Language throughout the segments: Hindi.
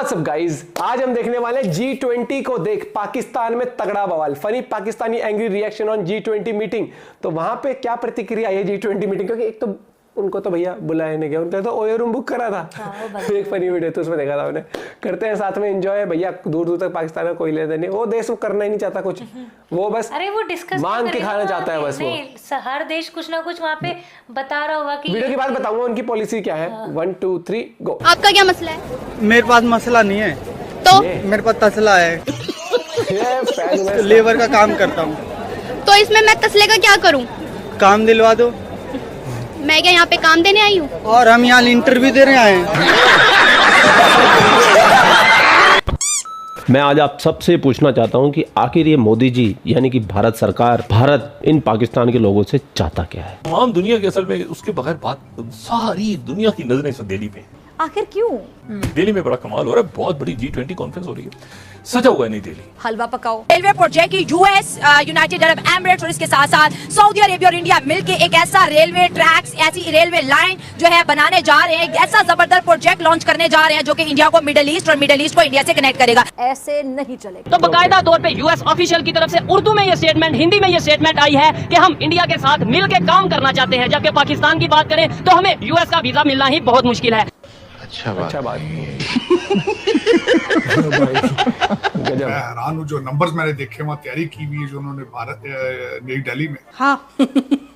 व्हाट्स अप गाइज, आज हम देखने वाले G20 को देख पाकिस्तान में तगड़ा बवाल, funny Pakistani angry reaction on G20 meeting. तो वहां पे क्या प्रतिक्रिया आई है G20 मीटिंग, क्योंकि एक तो उनको तो भैया बुलाया नहीं गया, उन्होंने तो ओयो रूम बुक करा था। एक फनी वीडियो तो उसमें देखा था उन्हें। करते हैं साथ में एंजॉय। भैया दूर दूर तक पाकिस्तान में कोई लेना नहीं, वो देश वो करना ही नहीं चाहता कुछ, वो बस अरे वो डिस्कस मांग के खाना चाहता है बस। वो हर देश कुछ ना कुछ वहाँ पे बता रहा होगा कि वीडियो के बाद बताऊंगा उनकी पॉलिसी क्या है। 1 2 3 गो। आपका क्या मसला है? मेरे पास मसला नहीं है, तो मेरे पास तसला है। लेबर का काम करता हूँ। तो इसमें मैं तसले का क्या करूं? काम दिलवा दो। मैं क्या यहाँ पे काम देने आई हूँ? और हम यहाँ इंटरव्यू दे रहे हैं। मैं आज आप सबसे पूछना चाहता हूं कि आखिर ये मोदी जी यानी कि भारत सरकार, भारत इन पाकिस्तान के लोगों से चाहता क्या है? तमाम दुनिया के असल में उसके बगैर बात, सारी दुनिया की नजरें इस वक्त दिल्ली पे। आखिर क्यों? दिल्ली में बड़ा कमाल हो रहा है, बहुत बड़ी G20 कॉन्फ्रेंस हो रही है, सजा हुआ है नई दिल्ली। हलवा पकाओ। रेलवे प्रोजेक्ट की यूएस, यूनाइटेड अरब एमिरेट्स और इसके साथ साथ सऊदी अरेबिया और इंडिया मिलके एक ऐसा रेलवे ट्रैक्स, ऐसी रेलवे लाइन जो है बनाने जा रहे हैं। एक ऐसा जबरदस्त प्रोजेक्ट लॉन्च करने जा रहे हैं जो कि इंडिया को मिडिल ईस्ट और मिडिल ईस्ट को इंडिया से कनेक्ट करेगा। ऐसे नहीं चलेगा। तो बाकायदा तौर पे यूएस ऑफिशियल की तरफ से उर्दू में ये स्टेटमेंट, हिंदी में ये स्टेटमेंट आई है कि हम इंडिया के साथ मिलकर काम करना चाहते हैं। जबकि पाकिस्तान की बात करें तो हमें यूएस का वीजा मिलना ही बहुत मुश्किल है। अच्छा बात। मैं हैरान हूँ, जो नंबर्स मैंने देखे वहाँ तैयारी की हुई है जो उन्होंने भारत नई दिल्ली में। हाँ।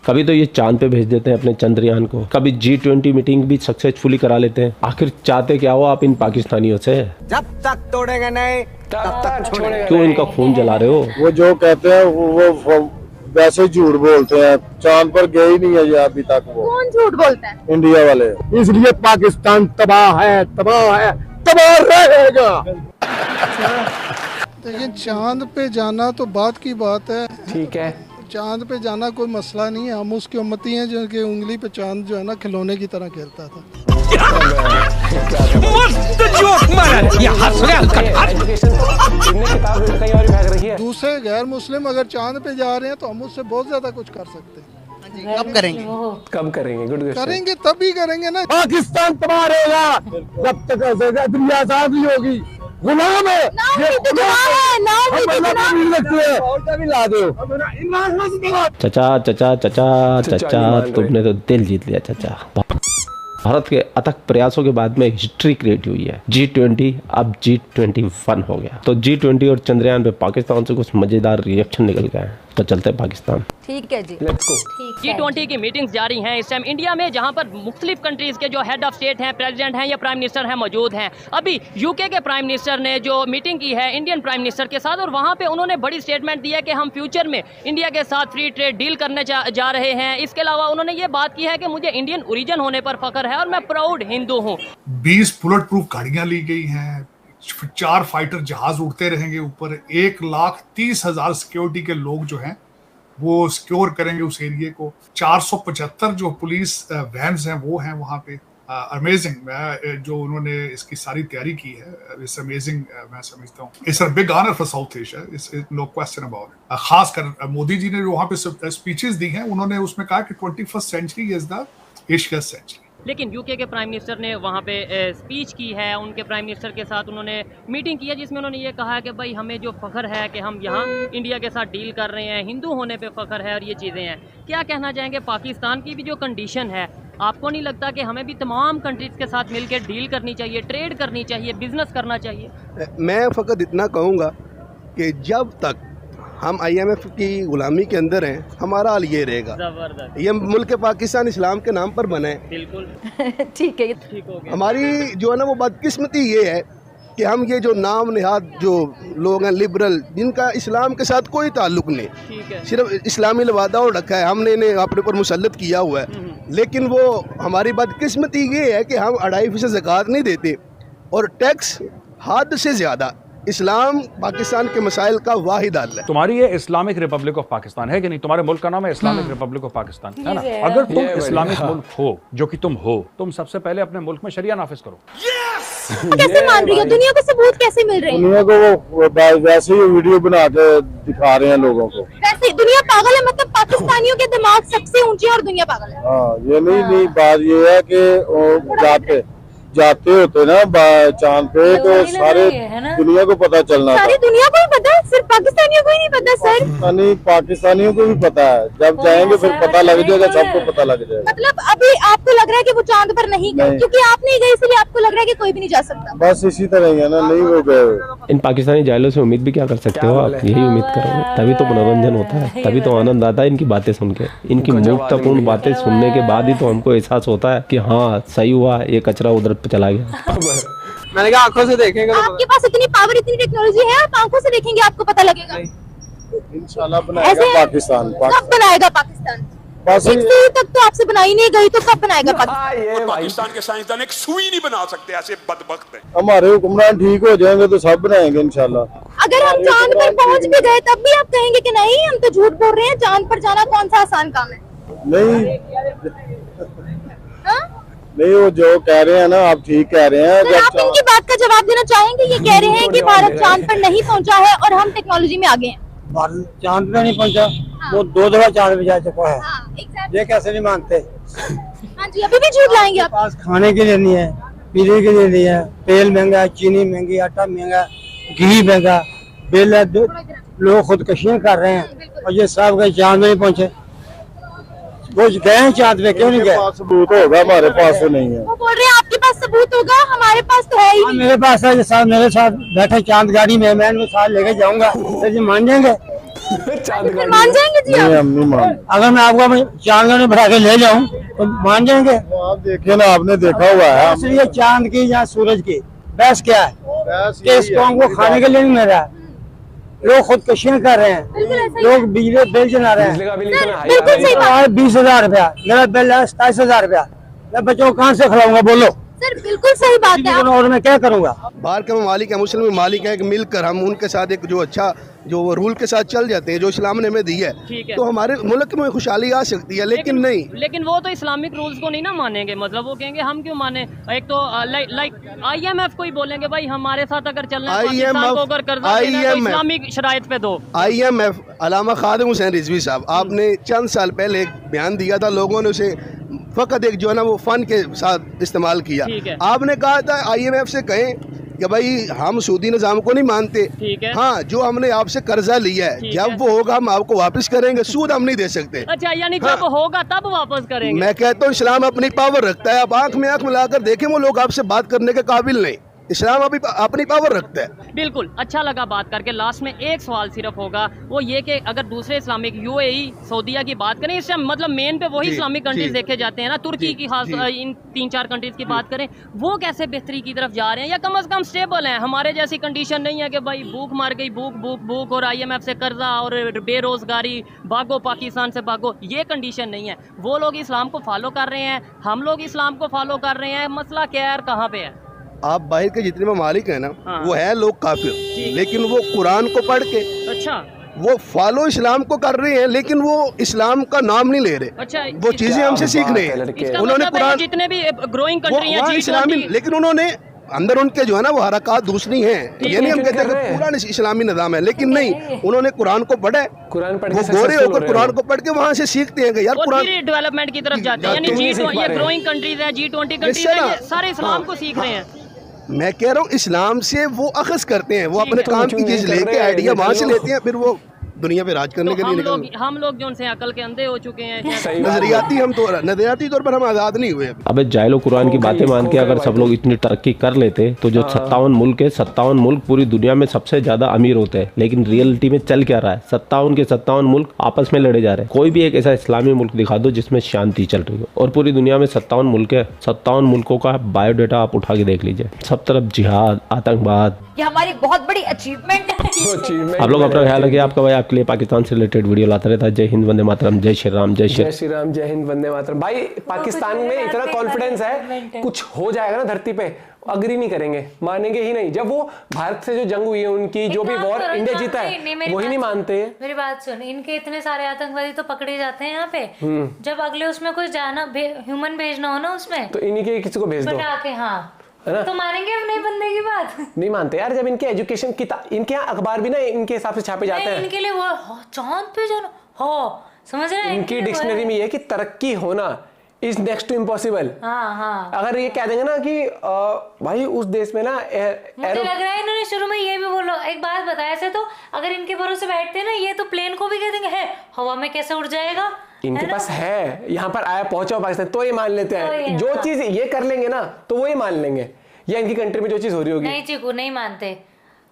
कभी तो ये चांद पे भेज देते हैं अपने चंद्रयान को, कभी G20 मीटिंग भी सक्सेसफुली करा लेते हैं। आखिर चाहते क्या हो आप इन पाकिस्तानियों से? जब तक तोड़ेंगे नहीं तब तक छोड़ेगा। क्यों इनका खून जला रहे हो? वो जो कहते हैं वो वैसे झूठ बोलते हैं। चांद पर गए ही नहीं है ये अभी तक। वो कौन झूठ बोलता है? इंडिया वाले। इसलिए पाकिस्तान तबाह है, तबाह है, तबाह रहेगा। देखिए, चांद पे जाना तो बात की बात है, ठीक है। चांद पे जाना कोई मसला नहीं है। हम उसकी उम्मती हैं जो कि उंगली पे चांद जो है ना खिलौने की तरह खेलता था। मस्त जोक मारा। ये हंस रहा है। इनने किताब कहीं और फेंक रखी है। दूसरे गैर मुस्लिम अगर चांद पे जा रहे हैं तो हम उससे बहुत ज्यादा कुछ कर सकते हैं। कब करेंगे? कब करेंगे? Good question. करेंगे तभी करेंगे ना। पाकिस्तान तबाह रहेगा जब तक दुनिया आजाद नहीं होगी। गुलाम है, चचा चचा चचा चचा, तुमने तो दिल जीत लिया चचा। भारत के अथक प्रयासों के बाद में हिस्ट्री क्रिएट हुई है। G20 अब G21 हो गया। तो G20 और चंद्रयान पे पाकिस्तान से कुछ मजेदार रिएक्शन निकल गए हैं। तो चलते हैं पाकिस्तान। ठीक है जी, लेट्स गो। G20 की मीटिंग्स जारी हैं इस टाइम इंडिया में, जहां पर मुख्तलिफ कंट्रीज के जो हेड ऑफ स्टेट हैं, प्रेसिडेंट हैं या प्राइम मिनिस्टर हैं मौजूद हैं। अभी यूके के प्राइम मिनिस्टर ने जो मीटिंग की है इंडियन प्राइम मिनिस्टर के साथ, और वहां पे उन्होंने बड़ी स्टेटमेंट दी है कि हम फ्यूचर में इंडिया के साथ फ्री ट्रेड डील करने जा रहे हैं। इसके अलावा उन्होंने ये बात की है कि मुझे इंडियन ओरिजिन होने पर फख्र है और मैं प्राउड हिंदू हूँ। 20 बुलेट प्रूफ गाड़ियां ली गई हैं, 4 फाइटर जहाज उड़ते रहेंगे ऊपर, 1,30,000 सिक्योरिटी के लोग जो हैं वो सिक्योर करेंगे उस एरिया को। 475 जो पुलिस वैन्स हैं वो हैं वहाँ पे। अमेजिंग। मैं जो उन्होंने इसकी सारी तैयारी की है, इट्स अमेजिंग। मैं समझता हूँ it's a big honour for South Asia, it's no question about it. खासकर मोदी जी ने जो वहाँ पे स्पीचेस दी हैं, उन्होंने उसमें कहा कि 21st century is the Asia century. लेकिन यूके के प्राइम मिनिस्टर ने वहाँ पे स्पीच की है, उनके प्राइम मिनिस्टर के साथ उन्होंने मीटिंग की है, जिसमें उन्होंने ये कहा कि भाई हमें जो फ़ख्र है कि हम यहाँ इंडिया के साथ डील कर रहे हैं, हिंदू होने पे फ़ख्र है और ये चीज़ें हैं। क्या कहना चाहेंगे? पाकिस्तान की भी जो कंडीशन है, आपको नहीं लगता कि हमें भी तमाम कंट्रीज़ के साथ मिलकर डील करनी चाहिए, ट्रेड करनी चाहिए, बिजनेस करना चाहिए? मैं फकत इतना कहूँगा कि जब तक हम IMF की गुलामी के अंदर हैं, हमारा हाल ये रहेगा। जबरदस्त। ये मुल्क पाकिस्तान इस्लाम के नाम पर बने। बिल्कुल ठीक है, ठीक हो गया। हमारी जो है ना वो बदकिस्मती ये है कि हम ये जो नाम निहाद जो लोग हैं लिबरल, जिनका इस्लाम के साथ कोई ताल्लुक नहीं, ठीक है, सिर्फ इस्लामी लवादा और रखा है, हमने इन्हें अपने ऊपर मुसल्लत किया हुआ है। लेकिन वो हमारी बदकिस्मती ये है कि हम 2.5% ज़कात नहीं देते और टैक्स हद से ज़्यादा। इस्लाम पाकिस्तान के मसाइल का वाहिद हल है। तुम्हारी ये इस्लामिक रिपब्लिक ऑफ पाकिस्तान है कि नहीं? तुम्हारे मुल्क का नाम है इस्लामिक रिपब्लिक ऑफ पाकिस्तान, है ना? अगर तुम इस्लामिक मुल्क हो, जो कि तुम हो, तुम सबसे पहले अपने मुल्क में शरिया नाफिज करो। कैसे मान रही हो? दुनिया को सबूत कैसे मिल रहे हैं? दुनिया को वो वैसे ही वीडियो बना के दिखा रहे हैं लोगों को। वैसे दुनिया पागल है, मतलब पाकिस्तानियों के दिमाग सबसे ऊंचे और दुनिया पागल है। हाँ, ये नहीं बात ये है कि जाते जाते होते ना चांद पे तो सारे दुनिया को पता चलना सारी दुनिया को ही पता है, सिर्फ पाकिस्तानियों को ही नहीं पता सर। पाकिस्तानियों को भी पता है, जब जाएंगे फिर पता लग जाएगा, सबको पता लग जाएगा। मतलब अभी आपको लग रहा है कि वो चांद पर नहीं गए क्योंकि आप नहीं गए, इसलिए आपको लग रहा है कि कोई भी नहीं जा सकता। बस इसी तरह ही है ना, नहीं वो गए। इन पाकिस्तानी जायलों से उम्मीद भी क्या कर सकते हो आप, यही उम्मीद करोगे, तभी तो मनोरंजन होता है, तभी तो आनंद आता है इनकी बातें सुन के। इनकी मूर्खतापूर्ण बातें सुनने के बाद ही तो हमको एहसास होता है कि हाँ सही हुआ, ये कचरा उधर पे चला गया। मैंने कहा आंखों से देखेंगे। आपके पास इतनी पावर, इतनी टेक्नोलॉजी है, आप आंखों से देखेंगे, आपको पता लगेगा। इंशाल्लाह बनाएगा पाकिस्तान। कब बनाएगा पाकिस्तान? बस तक तो आपसे बनाई नहीं गई, तो कब बनाएगा पाकिस्तान? पाकिस्तान के साइंसदान एक सुई नहीं बना सकते, ऐसे बदबख्त हैं। हमारे हुक्मरान ठीक हो जाएंगे तो सब बनाएंगे इंशाल्लाह। अगर हम चांद पर पहुंच भी गए तब भी आप कहेंगे कि नहीं हम तो झूठ बोल रहे हैं, चांद पर जाना कौन सा आसान काम है? नहीं नहीं, वो जो कह रहे हैं ना आप ठीक कह रहे हैं। तो आप इनकी बात का जवाब देना चाहेंगे? ये कह रहे हैं कि भारत चांद पर नहीं पहुंचा है और हम टेक्नोलॉजी में आगे हैं। भारत चांद पे नहीं पहुंचा, वो 2 दफा चांद पे जा चुका है। ये कैसे नहीं मानते? हाँ जी, अभी भी झूठ लाएंगे आप? पास खाने के लिए नहीं है, पीने के लिए नहीं है, तेल महंगा है, चीनी महंगी, आटा महंगा, घी महंगा, बिल है, लोग खुदकशियां कर रहे हैं और ये सब गए चांद में नहीं पहुंचे। वो गए हैं चांद पे, क्यों नहीं गए? सबूत होगा, हमारे पास तो नहीं है। वो बोल रहे हैं आपके पास सबूत होगा, हमारे पास तो है ही नहीं। मेरे पास है, साथ मेरे साथ बैठे चांद गाड़ी में, मैं इनको साथ लेके जाऊंगा, तो जी मान जाएंगे? मान जाएंगे जी आप? हम नहीं मान। अगर मैं आपको चांद गाड़ी बढ़ा के ले जाऊं तो मान जाएंगे? आप देखिए ना, आपने देखा हुआ है। इसलिए चांद की या सूरज की बहस क्या है? इस कौम को खाने के लिए नहीं मिल रहा है, लोग खुदकशियां कर रहे हैं, लोग बिजली बिल चला रहे हैं। बिल्कुल सही बात। 20,000 रुपया मेरा बिल है, 27,000 रुपया, मैं बच्चों को कहाँ से खिलाऊंगा? बोलो सर, बिल्कुल सही बात है। और मैं क्या करूंगा? बाहर के ममालिक है, मुस्लिम ममालिक है, मिलकर हम उनके साथ एक जो अच्छा जो रूल के साथ चल जाते हैं, जो इस्लाम ने हमें दी है, तो हमारे मुल्क में खुशहाली आ सकती है। लेकिन नहीं, लेकिन वो तो इस्लामिक रूल्स को नहीं ना मानेंगे, मतलब वो कहेंगे हम क्यों माने। एक तो लाइक IMF को ही बोलेंगे भाई हमारे साथ अगर चलना है, पाकिस्तान को अगर कर्जा देना है तो इस्लामिक शराइत पे दो। IMF अलामा खादिम हुसैन रिजवी साहब, आपने चंद साल पहले एक बयान दिया था, लोगों ने उसे फकत एक जो है ना वो फन के साथ इस्तेमाल किया। आपने कहा था IMF से कहें कि भाई हम सूदी निज़ाम को नहीं मानते, हाँ जो हमने आपसे कर्जा लिया है जब वो होगा हम आपको वापस करेंगे, सूद हम नहीं दे सकते। अच्छा, यानी जब होगा तब वापस करेंगे। मैं कहता हूँ इस्लाम अपनी पावर रखता है, आप आंख में आंख मिलाकर देखें, वो लोग आपसे बात करने के काबिल नहीं। इस्लाम अभी अपनी पावर रखता है। बिल्कुल, अच्छा लगा बात करके। लास्ट में एक सवाल सिर्फ होगा, वो ये कि अगर दूसरे इस्लामिक UAE सऊदीया की बात करें, इस टाइम मतलब मेन पे वही इस्लामिक कंट्रीज देखे जाते हैं ना, तुर्की की खास, इन 3-4 कंट्रीज की बात करें, वो कैसे बेहतरी की तरफ जा रहे हैं या कम से कम स्टेबल हैं? हमारे जैसी कंडीशन नहीं है कि भाई भूख मार गई, भूख और IMF से कर्जा और बेरोजगारी, भागो पाकिस्तान से भागो, ये कंडीशन नहीं है। वो लोग इस्लाम को फॉलो कर रहे हैं, हम लोग इस्लाम को फॉलो कर रहे हैं, मसला क्या है, कहाँ पे है? आप बाहर के जितने ममालिक हैं ना, वो है लोग काफिर, लेकिन वो कुरान को पढ़ के वो फॉलो इस्लाम को कर रहे हैं, लेकिन वो इस्लाम का नाम नहीं ले रहे। अच्छा, वो चीजें हमसे सीख रहे हैं। उन्होंने कुरान, जितने भी ग्रोइंग कंट्री हैं इस्लामी, लेकिन उन्होंने अंदर उनके जो है ना वो हरकत दूसरी हैं। ये नहीं हम कहते हैं पूरा इस्लामी निज़ाम है, लेकिन नहीं, उन्होंने कुरान को पढ़ा है, कुरान पढ़ वो गोरे होकर कुरान को पढ़ के वहाँ से सीखते हैं कि यार कुरान डेवलपमेंट की तरफ जाते हैं। यानी ये ग्रोइंग कंट्रीज है, G20 कंट्रीज है, ये सारे इस्लाम को सीख रहे हैं। मैं कह रहा हूँ इस्लाम से वो अखज़ करते हैं, वो अपने काम की चीज लेके आइडिया वहाँ से लेते हैं, फिर वो दुनिया पे राज करने के लिए निकल। हम लोग जो उनसे अकल के अंधे हो चुके हैं। नजरियाती तौर पर हम आजाद नहीं हुए। अबे जायलो, कुरान की बातें मान के अगर सब लोग इतनी तरक्की कर लेते तो जो 57 मुल्क है, 57 मुल्क पूरी दुनिया में सबसे ज्यादा अमीर होते हैं। लेकिन रियलिटी में चल क्या रहा है? 57 के 57 मुल्क आपस में लड़े जा रहे हैं। कोई भी एक ऐसा इस्लामी मुल्क दिखा दो जिसमें शांति चल रही हो, और पूरी दुनिया में 57 मुल्क है, 57 मुल्कों का बायोडाटा आप उठा के देख लीजिए, सब तरफ जिहाद, आतंकवाद। ये हमारी बहुत बड़ी अचीवमेंट है। आप लोग अपना ख्याल रखिए। आपका भाई आपके लिए पाकिस्तान से रिलेटेड वीडियो लाता रहता है। जय हिंद, वंदे मातरम, जय श्री राम, जय श्री राम, जय हिंद, वंदे मातरम। भाई पाकिस्तान में इतना कॉन्फिडेंस है, कुछ हो जाएगा ना धरती पे, अग्री नहीं करेंगे, मानेंगे ही नहीं। जब वो भारत से जो जंग हुई है उनकी, जो भी वॉर इंडिया जीता है, वही नहीं मानते। मेरी बात सुन, इनके इतने सारे आतंकवादी तो पकड़े जाते हैं यहाँ पे, जब अगले उसमें कुछ जाना ह्यूमन भेजना हो ना उसमें, तो इन्हीं के किसी को भेज दो, हाँ तो मानेंगे नहीं बंदे की बात? नहीं मानते यार। जब इनके एजुकेशन की इनके यहाँ अखबार भी ना इनके हिसाब से छापे जाते हैं। इनके लिए वो चांद पे जाना हो, समझ रहे हैं? इनकी डिक्शनरी में ये कि तरक्की होना इज नेक्स्ट टू इम्पॉसिबल। हाँ। अगर ये कह देंगे ना कि भाई उस देश में ना मुझे लग रहा है इन्होंने शुरू में ये भी बोलो, एक बात बताया, ऐसे तो अगर इनके भरोसे बैठते ना ये तो प्लेन को भी कह देंगे है हवा में कैसे उड़ जाएगा। इनके पास है, यहाँ पर आया पहुंचा पाकिस्तान तो ये मान लेते हैं, जो चीज ये कर लेंगे ना तो वो ही मान लेंगे, या इनकी कंट्री में जो चीज हो रही होगी। नहीं चीकू, नहीं मानते,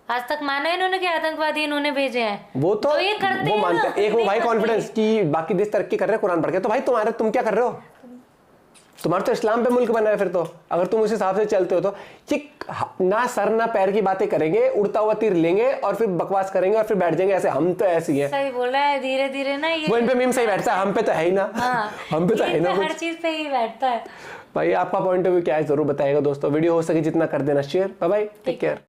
आज तक माना इन्होंने कि आतंकवादी इन्होंने भेजे हैं, वो तो ये करते वो मानते हैं। एक वो भाई करते। कॉन्फिडेंस कि बाकी देश तरक्की कर रहे हैं कुरान पढ़ के, तो भाई तुम क्या कर रहे हो? तुम्हारा तो इस्लाम पे मुल्क बना है, फिर तो अगर तुम उस हिसाब से चलते हो तो ये ना सर ना पैर की बातें करेंगे, उड़ता हुआ तीर लेंगे और फिर बकवास करेंगे और फिर बैठ जाएंगे ऐसे हम तो ऐसी है। सही बोला है, धीरे धीरे ना ये वो इन पे मीम सही बैठता है, हम पे तो है ही ना। हम पे तो है ना, हर चीज पे ही बैठता है। भाई आपका पॉइंट ऑफ व्यू क्या है जरूर बताइएगा दोस्तों। वीडियो हो सके जितना कर देना share. Bye bye, take care.